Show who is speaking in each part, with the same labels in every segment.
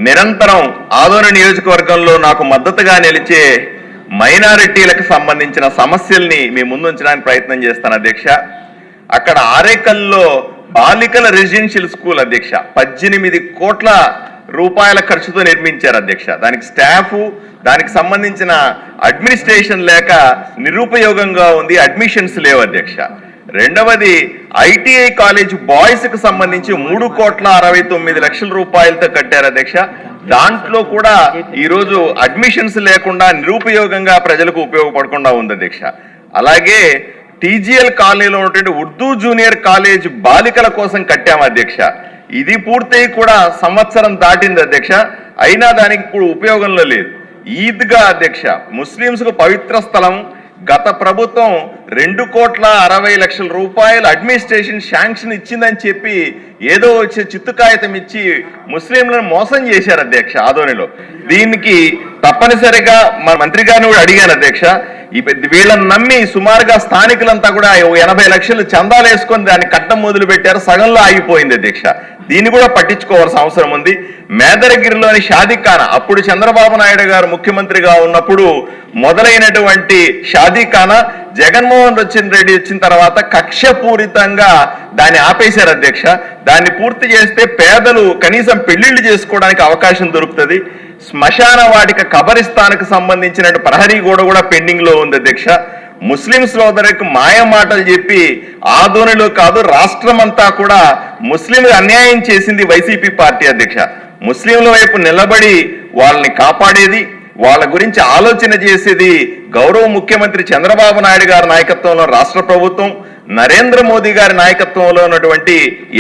Speaker 1: నిరంతరం ఆదోని నియోజకవర్గంలో నాకు మద్దతుగా నిలిచే మైనారిటీలకు సంబంధించిన సమస్యల్ని మీ ముందు ఉంచడానికి ప్రయత్నం చేస్తాను అధ్యక్ష. అక్కడ ఆరేకల్లో బాలికల రెసిడెన్షియల్ స్కూల్ అధ్యక్ష 18 కోట్ల రూపాయల ఖర్చుతో నిర్మించారు అధ్యక్ష. దానికి స్టాఫ్, దానికి సంబంధించిన అడ్మినిస్ట్రేషన్ లేక నిరుపయోగంగా ఉంది, అడ్మిషన్స్ లేవు అధ్యక్ష. రెండవది ఐటీఐ కాలేజ్ బాయ్స్ కు సంబంధించి 3,69,00,000 రూపాయలతో కట్టారు అధ్యక్ష. దాంట్లో కూడా ఈరోజు అడ్మిషన్స్ లేకుండా నిరుపయోగంగా ప్రజలకు ఉపయోగపడకుండా ఉంది అధ్యక్ష. అలాగే టీజీఎల్ కాలనీలో ఉన్నటువంటి ఉర్దూ జూనియర్ కాలేజ్ బాలికల కోసం కట్టాము అధ్యక్ష. ఇది పూర్తయి కూడా సంవత్సరం దాటింది అధ్యక్ష, అయినా దానికి ఇప్పుడు ఉపయోగంలో లేదు. ఈద్గా అధ్యక్ష ముస్లింస్ కు పవిత్ర స్థలం. గత ప్రభుత్వం 2,60,00,000 రూపాయలు అడ్మినిస్ట్రేషన్ శాంక్షన్ ఇచ్చిందని చెప్పి ఏదో వచ్చే చిత్తు కాగితం ఇచ్చి ముస్లింలను మోసం చేశారు అధ్యక్ష ఆదోనిలో. దీనికి తప్పనిసరిగా మా మంత్రి గారిని కూడా అడిగాను అధ్యక్ష. వీళ్ళని నమ్మి సుమారుగా స్థానికులంతా కూడా 80 లక్షలు చందాలు వేసుకొని దాన్ని కట్టం మొదలు పెట్టారు, సగంలో ఆగిపోయింది అధ్యక్ష. దీన్ని కూడా పట్టించుకోవాల్సిన అవసరం ఉంది. మేదరగిరిలోని షాదీఖానా అప్పుడు చంద్రబాబు నాయుడు గారు ముఖ్యమంత్రిగా ఉన్నప్పుడు మొదలైనటువంటి షాదీఖానా జగన్మోహన్ రెడ్డి వచ్చిన తర్వాత కక్షపూరితంగా దాన్ని ఆపేశారు అధ్యక్ష. దాన్ని పూర్తి చేస్తే పేదలు కనీసం పెళ్లిళ్లు చేసుకోవడానికి అవకాశం దొరుకుతుంది. శ్మశాన వాటిక కబరిస్తానికి సంబంధించిన ప్రహరీ కూడా పెండింగ్ లో ఉంది అధ్యక్ష. ముస్లిం సోదరులకు మాయ మాటలు చెప్పి ఆదోనిలో కాదు రాష్ట్రం అంతా కూడా ముస్లింలు అన్యాయం చేసింది వైసీపీ పార్టీ అధ్యక్ష. ముస్లింల వైపు నిలబడి వాళ్ళని కాపాడేది, వాళ్ళ గురించి ఆలోచన చేసేది గౌరవ ముఖ్యమంత్రి చంద్రబాబు నాయుడు గారి నాయకత్వంలో రాష్ట్ర ప్రభుత్వం, నరేంద్ర మోదీ గారి నాయకత్వంలో ఉన్నటువంటి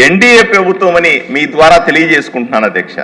Speaker 1: ఎన్డీఏ ప్రభుత్వం అని మీ ద్వారా తెలియజేసుకుంటున్నాను అధ్యక్ష.